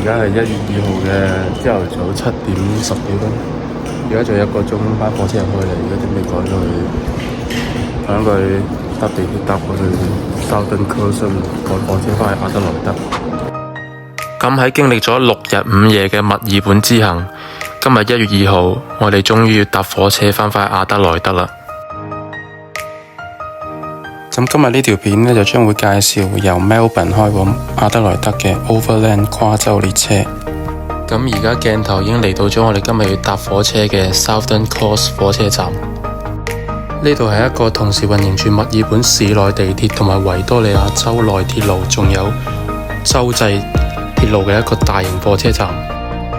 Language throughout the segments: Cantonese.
家係1月2號嘅朝頭早7點10幾分，而家仲有1個鐘班火車入開嚟，而家準備趕佢搭地鐵搭過去 Southern Cross 趕火車返去阿德萊德。咁喺經歷咗6日5夜嘅墨爾本之行，今日1月2號，我哋終於要搭火車返返去阿德萊德啦。咁今日呢條片呢，就將會介紹由 Melbourne 開往阿德萊德嘅 Overland 跨州列車。咁而家鏡頭已經嚟到咗我哋今日要搭火車嘅 Southern Cross 火車站。呢度係一個同時運營住墨爾本市內地鐵同埋維多利亞州內鐵路，仲有州際鐵路嘅一個大型火車站。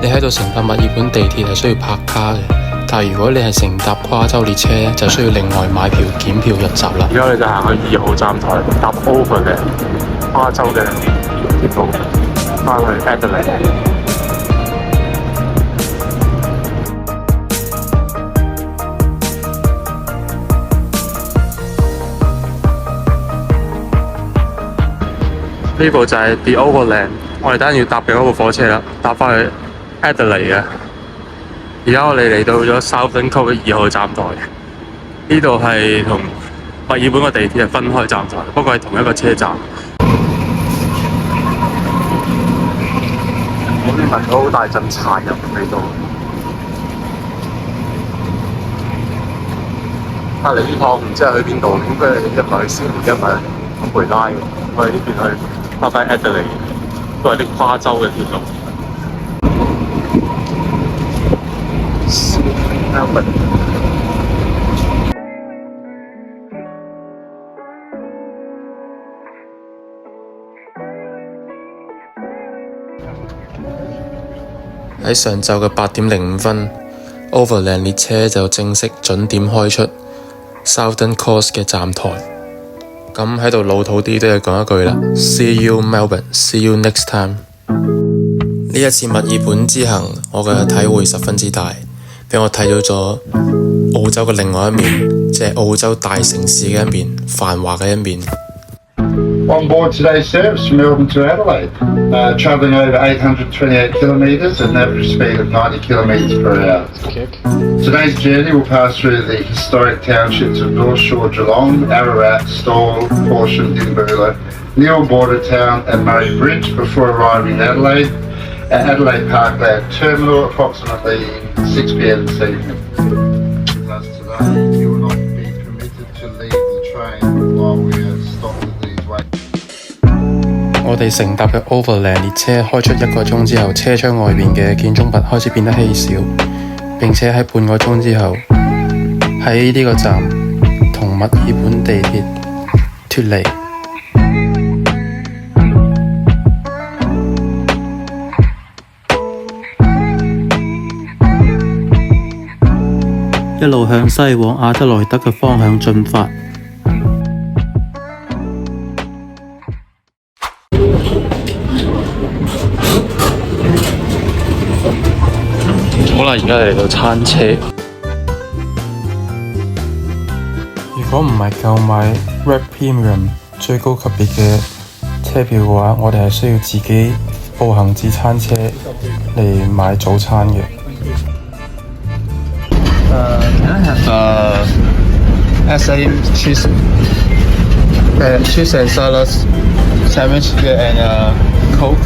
你喺度乘搭墨爾本地鐵係需要拍卡嘅。但係如果你係乘搭跨州列車，就需要另外買票檢票入閘啦。而家我哋就行去2號站台搭 Overland 跨州嘅鐵路返去 Adelaide。呢部就係 The Overland， 我哋等陣要搭嘅嗰部火車啦，搭返去 Adelaide 嘅。而家我哋嚟到咗 Southern Cross 嘅2號站台，呢度係同墨爾本個地鐵係分開站台，不過係同一個車站。我哋聞到好大陣柴油嘅味道。隔離呢趟唔知係去邊度，應該係一咪去悉尼，一咪去坎培拉。我哋呢邊去翻返 Adelaide， 都係啲跨州嘅鐵路。喺上晝嘅8點05分 ，Overland 列車就正式準點開出 Southern Cross 嘅站台。咁喺度老土啲都要講一句啦 ，See you Melbourne, see you next time。呢一次墨爾本之行，我嘅體會十分之大，俾我睇到咗澳洲嘅另外一面，即係澳洲大城市嘅一面，繁華嘅一面。On board today's service from Melbourne to Adelaide, travelling over 828 kilometres at an average speed of 90 kilometres per hour. Today's journey will pass through the historic townships of North Shore, Geelong, Ararat, Stawell, portion of Dinboola, Neil Bordertown and Murray Bridge before arriving in Adelaide at Adelaide Parkland Terminal approximately 6 p.m. this evening. Thus today, you will not be permitted to leave the train while we are stopped at these waits. 我哋乘搭嘅 Overland 列車開出1個鐘之後，車窗外面嘅建築物開始變得稀少，並且喺半個鐘之後，喺呢個站同墨爾本地鐵脫離。一路向西往阿德萊德嘅方向進發。好啦，而家嚟到餐車。如果唔係購買 Red Premium 最高級別嘅車票嘅話，我哋係需要自己步行至餐車嚟買早餐嘅。Can I have SA cheese and salad sandwich and Coke?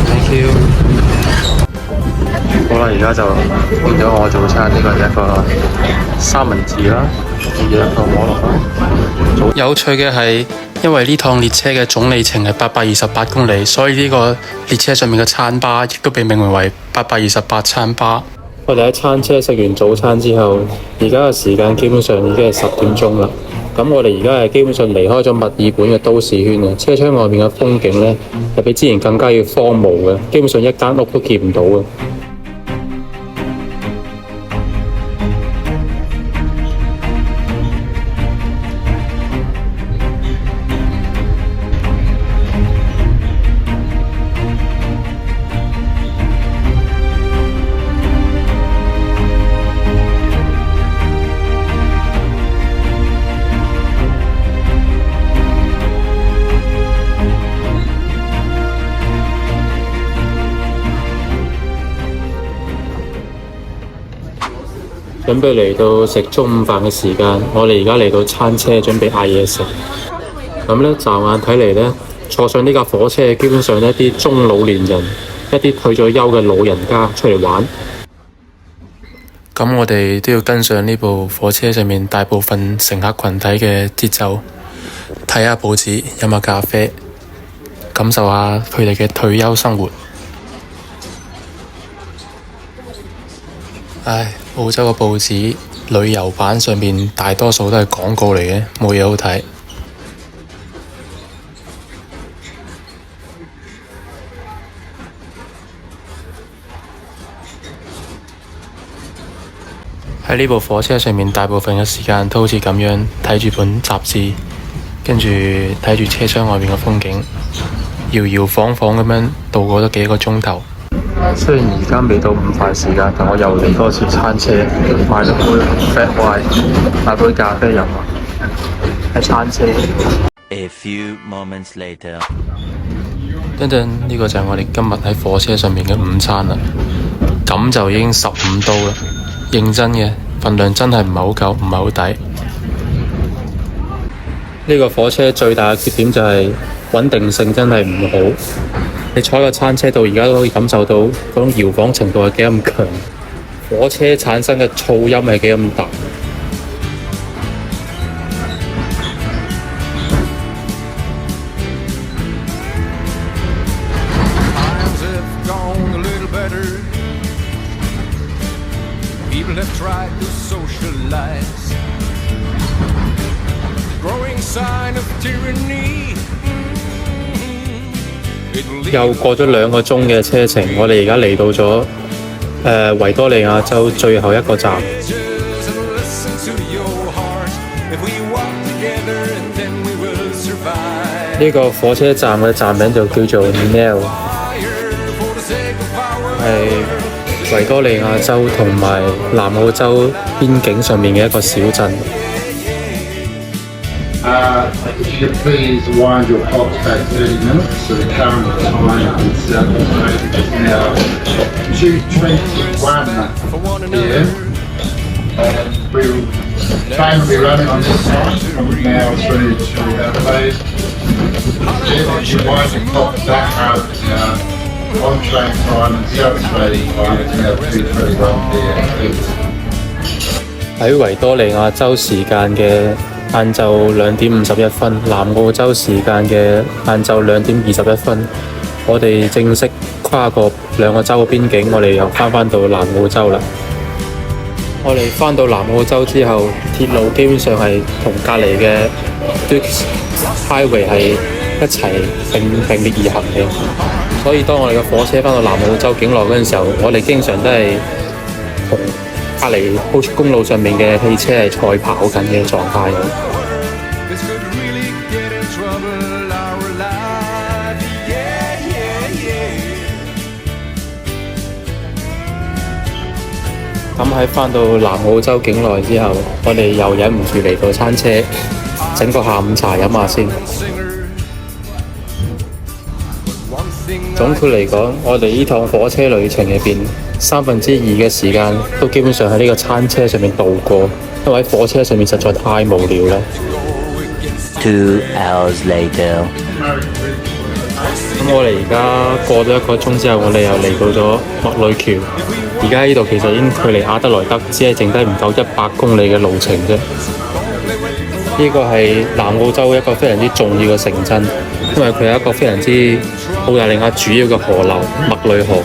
Thank you. 好啦，而家就變咗我早餐，呢個係一個三文治啦，仲有一個可樂啦。有趣嘅係，因為呢趟列車嘅總里程係828公里，所以呢個列車上面嘅餐巴亦都被命名為828餐巴。我哋喺餐車食完早餐之後，而家嘅時間基本上已經係10點鐘啦。咁我哋而家係基本上離開咗墨爾本嘅都市圈啊！車窗外面嘅風景呢，係比之前更加要荒蕪嘅，基本上一間屋都見唔到嘅。準備嚟到食中午飯嘅時間，我哋而家嚟到餐車準備嗌嘢食。咁呢，驟眼睇嚟呢，坐上呢架火車基本上一啲中老年人，一啲退咗休嘅老人家出嚟玩。咁我哋都要跟上呢部火車上面大部分乘客群體嘅節奏，睇下報紙，飲下咖啡，感受下佢哋嘅退休生活。唉，澳洲嘅報紙旅遊版上面大多數都係廣告嚟嘅，冇嘢好睇。喺呢部火車上面，大部分嘅時間都好似咁樣睇住本雜誌，跟住睇住車廂外面嘅風景，搖搖晃晃咁樣度過咗幾個鐘頭。雖然而家未到午飯時間，但我又嚟多次餐車，買咗杯 flat white， 買杯咖啡飲啊！喺餐車。A few moments later， 等等，呢個就係我哋今日喺火車上面嘅午餐啦。咁就已經15刀啦，認真嘅份量真係唔係好夠，唔係好抵。呢個火車最大嘅缺點就係穩定性真係唔好。你坐喺個餐車度，而家都可以感受到嗰種搖晃程度係幾咁強，火車產生嘅噪音係幾咁大。又過咗2個鐘嘅車程，我哋而家嚟到咗維多利亞州最後一個站。呢個火車站嘅站名就叫做 Nell， 係維多利亞州同埋南澳洲邊境上面嘅一個小鎮。If you could please wind your clocks back 30 minutes, so the current time is now 2:21 p.m. The train will be running on this side from now through to Adelaide. If you wind your clocks back on train time and South Australian time, it's now 2:21 p.m. 喺維多利亞州時間嘅晏晝2點51分，南澳洲時間嘅晏晝2點21分，我哋正式跨過2個州嘅邊境，我哋又翻到南澳洲啦。我哋翻到南澳洲之後，鐵路基本上係同隔離嘅 Dukes Highway 係一齊並列而行嘅，所以當我哋嘅火車翻到南澳洲境內嗰陣時候，我哋經常都係同隔離高速公路上面嘅汽車係賽跑緊嘅狀態。咁喺返到南澳洲境內之後，我哋又忍唔住嚟到餐車，整個下午茶飲下先。總括嚟講，我哋呢趟火車旅程入邊，2/3嘅時間都基本上喺呢個餐車上面度過，因為喺火車上面實在太無聊啦。2 hours later， 咁我哋而家過咗1個鐘之後，我哋又嚟到咗麥里橋。而家呢度其實已經距離阿德萊德只係剩低唔夠100公里嘅路程啫。呢個係南澳洲一個非常之重要嘅城鎮，因為佢係一個非常之澳大利亞主要嘅河流麥里河。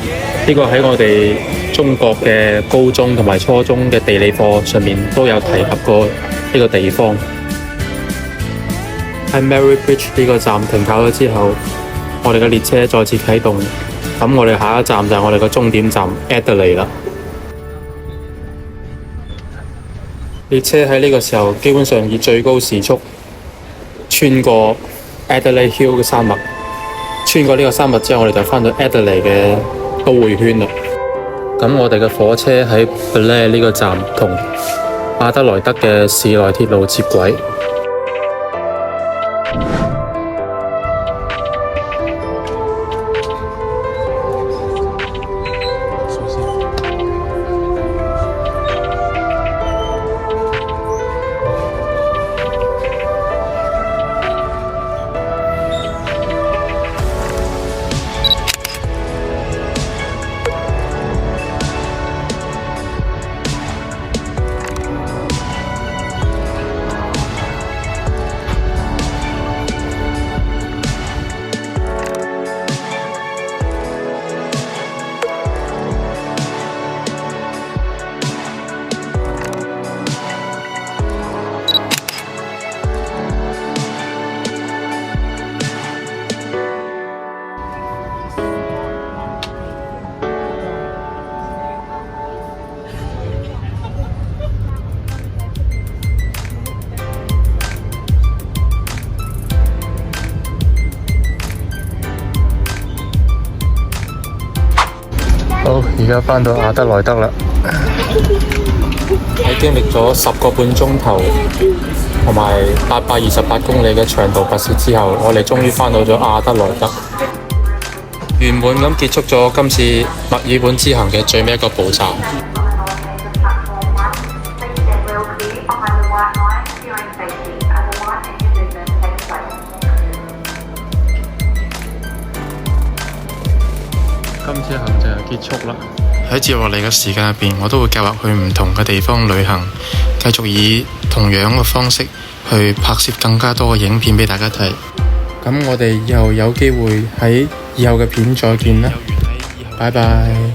呢個喺我哋中國嘅高中同埋初中嘅地理課上面都有提及過呢個地方。喺 Mary Bridge 呢個站停靠咗之後，我哋嘅列車再次啟動。咁我哋下一站就係我哋個終點站 Adelaide 啦。列車喺呢個時候基本上以最高時速穿過 Adelaide Hill 嘅山脈，穿過呢個山脈之後，我哋就返到 Adelaide 嘅都會圈啦。咁我哋嘅火車喺 Blair 呢個站同阿德萊德嘅市內鐵路接軌。好，而家返到阿德萊德啦。喺經歷咗10個半鐘頭同埋828公里嘅長途跋涉之後，我哋終於返到咗阿德萊德，圓滿咁結束咗今次墨爾本之行嘅最尾一個步驟。今次行程就結束啦。喺接落嚟嘅時間入邊，我都會計劃去唔同嘅地方旅行，繼續以同樣嘅方式去拍攝更加多嘅影片俾大家睇。咁我哋以後有機會喺以後嘅片再見啦，拜拜。